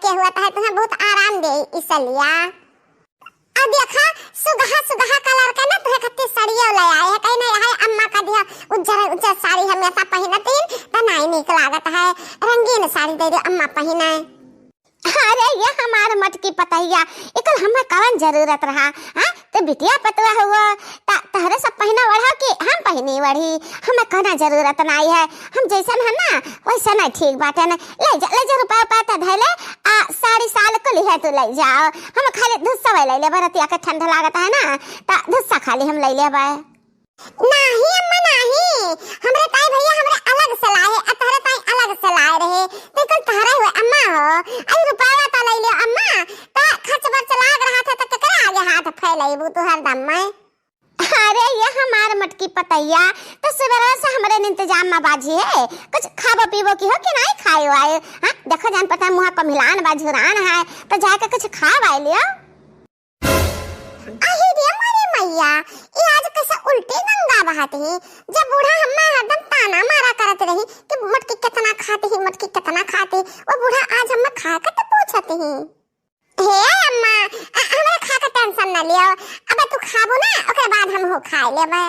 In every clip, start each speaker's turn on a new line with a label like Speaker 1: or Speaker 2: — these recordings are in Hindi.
Speaker 1: के हुआ है तुम्हें बहुत आराम दे इसलिए। अब देखा सुगहा सुगहा कलर का ना तुम्हें कत्ती साड़ियां ले आए है कहीं नहीं है अम्मा का दिया उज्जर उज्जर साड़ी हमेशा पहनती तो नहीं निक लागत है रंगीन साड़ी दे दो अम्मा पहने।
Speaker 2: अरे ये हमारे मटकी पतैया एकल हमें कवन जरूरत रहा हां तो बिटिया पतवा हुआ तहरे सब पहना वढ़ा के हम पहनी वढ़ी हमें कहना जरूरत नहीं है हम जैसन है ना वैसा नहीं ठीक बात है ना ले जा रुपया पाता धैले आ साड़ी साल को लिहे तो ले जाओ हम खाली धुस्सा ले ले बरतिया के ठंडा लागत है ना ता धुस्सा खाली हम ले लेबे।
Speaker 1: नहीं अम्मा नहीं हमरे ताई भैया हमरे अलग से लाए है तहरे ताई अलग से लाए रहे देखल तहरे हुए अम्मा हो आई रुपया तो ले ले अम्मा ता खर्च बर्च लाग रहा था तो केकरा आगे हाथ फैलाइबू तू हरदम में।
Speaker 2: अरे ये हमार मटकी पतैया तो सवेरा से हमारे इंतजाम में बाजी है कुछ खाबो पीबो की हो कि नहीं खायो आए हां देखो जान पता मुंह को मिलान बाजुरान है तो जाके कुछ खाव आए लियो।
Speaker 1: अरे रे मारे मैया ये आज कैसे उल्टी गंगा बहाती है जब बूढ़ा हम्मा हरदम ताना मारा करत रही कि मटकी कितना खाती वो बूढ़ा आज हम्मा खा के तो पूछती है हे अम्मा हमरा खा के टेंशन न लियो अब तू खाबो ना ओके बाद हम हो खाई लेबे।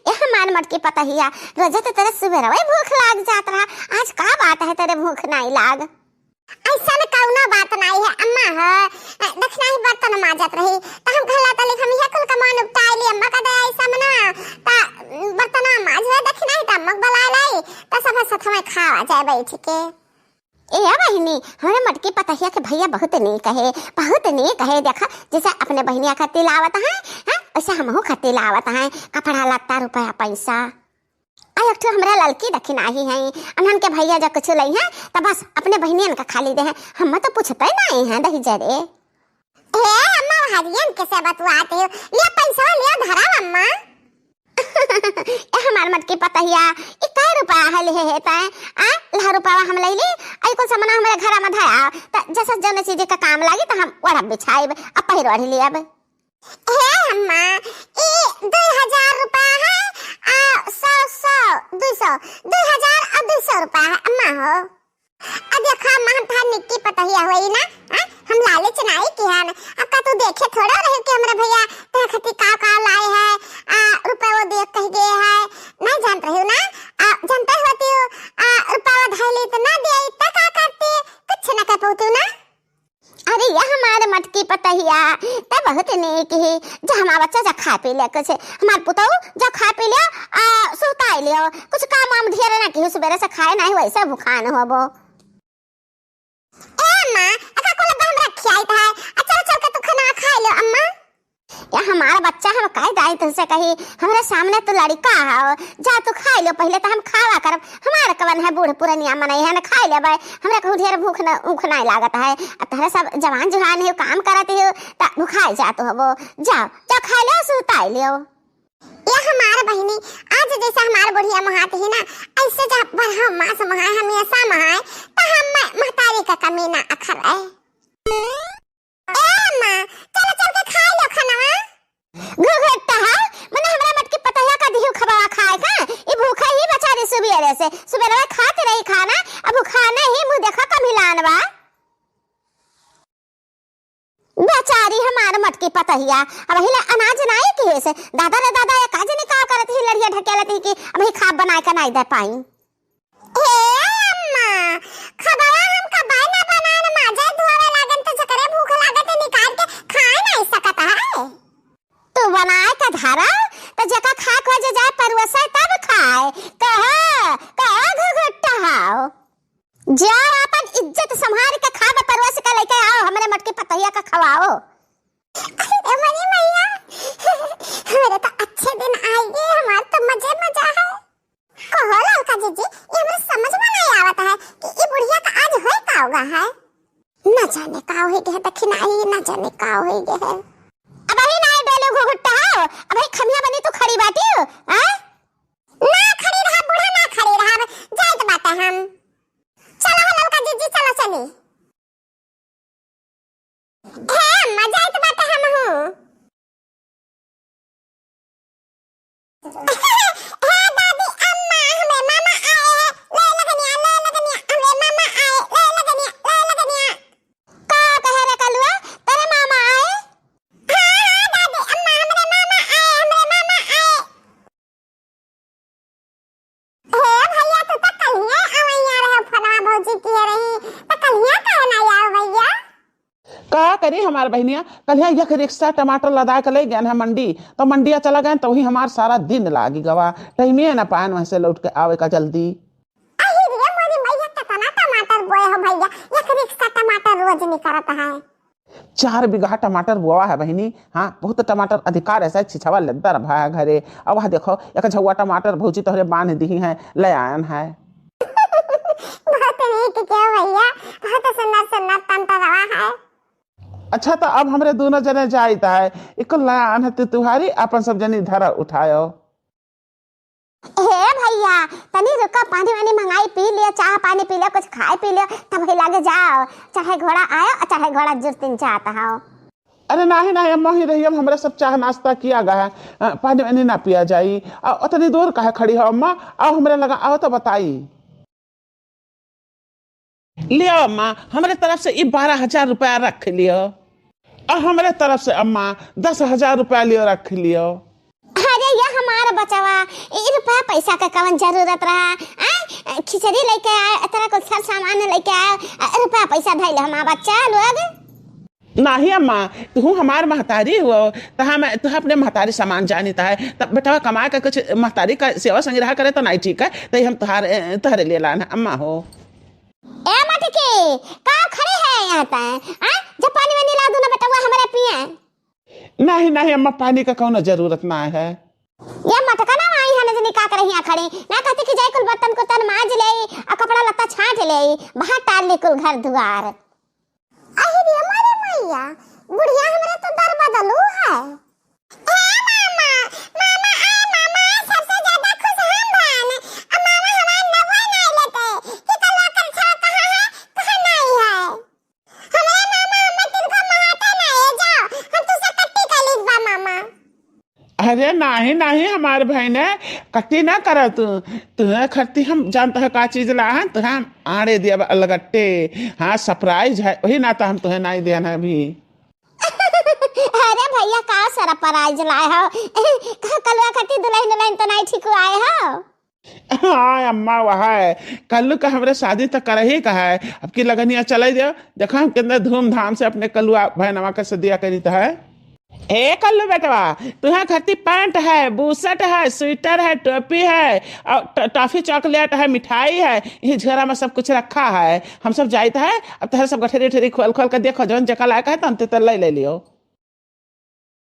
Speaker 2: ये हमार मटकी पतैया रोज तो तेरे सवेरा भूख लाग जात रहा आज का बात है तेरे भूख नहीं लाग।
Speaker 1: ऐसा न कौनो बात नहीं है अम्मा हो दक्षिणा ही बर्तन माजत रही तो हम कहला तली हम यह कुल कमान उपटाई ली अम्मा का दया ऐसा मना ता बर्तन माज है दक्षिणा ही तमक बला लाई तो सब साथ में खावा जाए बैठ के।
Speaker 2: ए बहिनी हमारे मटकी पतैया के भैया बहुत नहीं कहे देखा जैसे अपने बहनिया का तिलावत है ऐसे हमहू का तिलावत है कपड़ा लत्ता रुपया पैसा आई तो हमरा लड़की दक्षिणा ही है अनहन के भैया जब कुछ लई है तो बस अपने बहनियन का खाली दे है हम तो पूछते नहीं है दही जरे।
Speaker 1: ए अम्मा हरियन कैसे बतवाते हो ले पैसा ले धरा अम्मा।
Speaker 2: ए हमार मटकी पतैया ई का रुपया है ले हेता आ लह रुपया हम ले ली आई को समना हमारे घर में धाया त जैसे जन चीज का काम लागी त हम वड़ा बिछाइब अब पहिर ओढ़ लियब।
Speaker 1: ए अम्मा ए 2000 रुपया है आ 100 200 2000 और 200 रुपया है अम्मा हो। अब देखा अम्मा हम था निक्की पतैया हुई ना हम लालच नहीं किया ना अब का तू देखे थोड़ा रहे कि हमरा भैया ते खती का लाए है रुपया वो देख कह गए है नहीं जानते हो ना जानते होती हो रुपया धाइले तो ना दे त का करते कुछ ना कर पातू ना।
Speaker 2: अरे ये हमारे मटकी पतैया त बहुत नेक है जो हमारा बच्चा जा खा पी ले कुछ हमार पुतौ जा खा पी ले सुताई लियो कुछ काम वाम ढेर ना कि सुबह से खाए नहीं वैसे भूखान होबो।
Speaker 1: ए अम्मा अका को लगा हमरा खियाई था चल चल के तू खाना खा लो अम्मा।
Speaker 2: या हमारा बच्चा हम काहे दाई तुझसे कही हमारे सामने तो लड़का है जा तू खा लो पहले तो हम खावा करब हमारे कवन है बूढ़ पुरनिया मनई है ना खा लेबे हमरा कहू ढेर भूख नहीं लागत है तहरे सब जवान जुहान है काम करत है त भूखाई जात होबो जाओ जा खा ले सुताई लियो।
Speaker 1: ये हमारे बहनी आज जैसा हमारे बुढ़िया महात है ना ऐसे जब बरहा मास महाए हमेशा महाए तो हम महतारी का कमी ना अखर है। ए मां चल चल के खा लो खाना
Speaker 2: घुघुट्टा है मने हमरा मटकी पतैया का दिहु खबा खाए का ई भूखा ही बेचारे सुबेरे खाते रही खाना अब भूखा नहीं मुंह देखा कमिलान बा बेचारी हमार मटकी पतैया अब हिले अनाज नहीं के से दादा रे दादा या काज ने का करत ही लड़िया ढकेलत ही कि अब ही खाब बना के नहीं दे पाई।
Speaker 1: ए अम्मा खबरा हम का बायना बनाना माजे धोवे लागन तो जकरे भूख लागत निकाल के खा नहीं सकता है
Speaker 2: तू बनाए का धारा तो जका खा खो जाए परवसा तब खाए कहा घुघुट्टा हाओ जाओ अपन इज्जत संभाल के खाब परवस का लेके आओ हमरे मटकी पतैया का खवाओ।
Speaker 1: अरे मनी मैया मेरे तो अच्छे दिन आएंगे हमार तो मजे मजा है कहो लड़का जीजी ये हमें समझ में नहीं आवता है कि ये बुढ़िया का आज होए का होगा है न जाने का होए के दक्षिणाई न जाने का होए के है।
Speaker 2: अब ही नहीं डोले घुघुट्टा हाओ अब ही खमिया बनी तू खड़ी बाटी हो हां
Speaker 1: ना खड़ी रहा बूढ़ा ना खड़ी रहा जात बात हम चलो लड़का जीजी चलो चली है मजा तो बात हम हूं
Speaker 3: करी हमारे बहनिया कल यहाँ एक रिक्शा टमाटर लदा के ले गए हैं मंडी, तो मंडिया चला गए तो वही हमारा सारा दिन लागी गवा, टाइमे ना पान वहां से लौट के आवे का जल्दी।
Speaker 1: अही रे मोरी भैया कितना टमाटर बोए हो भैया, एक रिक्शा टमाटर रोज निकलता है।
Speaker 3: 4 बीघा टमाटर बोआ है बहनी। हाँ बहुत टमाटर अधिकार ऐसा छिछवा लेदर भाया घरे। अब वहाँ देखो एक झुआ टमाटर भौजी तोहरे बांध दी है ले आयन है।
Speaker 1: बहुत नीक के भैया, बहुत सुंदर सुंदर टमाटरवा है।
Speaker 3: अच्छा तो अब हमरे दोनों जने जाता है एक ले आयन है तुम्हारी अपन सब जनी धरा उठायो।
Speaker 2: हे भैया तनी रुका, पानी वानी मंगाई पी लिया, चाह पानी पी लिया, कुछ खाए पी लिया, तब ही लागे जाओ, चाहे घोड़ा आयो चाहे घोड़ा जुर्तिन चाहता हो।
Speaker 3: अरे नहीं नहीं अम्मा ही रही, हमारे सब चाह नाश्ता किया गया है, पानी वानी ना पिया जाई। उतनी दूर काहे खड़ी हो अम्मा, आओ हमरे लगा आओ तो बताई। लियो अम्मा हमारे तरफ से 12,000 रुपया रख लियो, और हमारे तरफ से अम्मा 10,000 रुपया लियो रख लियो।
Speaker 2: अरे ये हमारा बचावा, ये रुपया पैसा का कवन जरूरत रहा, खिचड़ी लेके आए तरह कुछ सर सामान लेके आए, रुपया पैसा धैले हमारा बच्चा लोग।
Speaker 3: नहीं अम्मा तू हमार महतारी हो, तहा मैं तू अपने महतारी सामान जानता है, तब बेटा कमा के कुछ महतारी का सेवा संग्रह करे तो नहीं ठीक है, तो हम तुम्हारे लिए लाना अम्मा हो।
Speaker 2: ए मटकी का खड़े है यहाँ पे, जब पानी वानी ला दूं ना बेटा वो हमारे पिए।
Speaker 3: नहीं नहीं अम्मा पानी का कौन जरूरत ना है।
Speaker 2: ये मटका ना आई हने जनी का करे यहाँ खड़ी ना, कहती कि जाई कुल बर्तन को तन मांज ले और कपड़ा लत्ता छांट ले, बाहर टाल ले कुल घर दुआर।
Speaker 1: अही रे मोरे मैया, बुढ़िया हमरे तो दर बदलू है। ए मामा मामा आ मामा सबसे ज्यादा खुश हम भान, अब मामा हमार नवा नहीं लेते कि कल कर छा कहां है कहां नहीं है। हमरे मामा हमें तिनका महाता नहीं जाओ, हम तुसे कट्टी कर लीस बा मामा।
Speaker 3: अरे नहीं नहीं हमारे बहन है कट्टी ना करा तू, तुम्हें खरती हम जानता है का चीज ला है तो हम आड़े दिया अलगट्टे। हाँ सरप्राइज है वही ना, तो हम तुम्हें नहीं देना अभी।
Speaker 2: अरे भैया का सरप्राइज लाए हो, कलवा खट्टी दुल्हन तो नहीं ठीक आए हो।
Speaker 3: हाँ अम्मा वह है कल्लू का हमारे शादी तक कर ही का है, अब की लगनिया चले जाओ, देखो हम कितने धूमधाम से अपने कलुआ बहनवा का सदिया करी है। ए कल्लू बेटवा तुम्हारे खरती पैंट है, बूसट है, स्वेटर है, टोपी है, और टॉफी चॉकलेट है, मिठाई है, ये झोरा में सब कुछ रखा है, हम सब जाते हैं। अब तुम्हारे सब गठरी ठेरी खोल खोल कर देखो जौन जका लायक है तो ले ले लियो।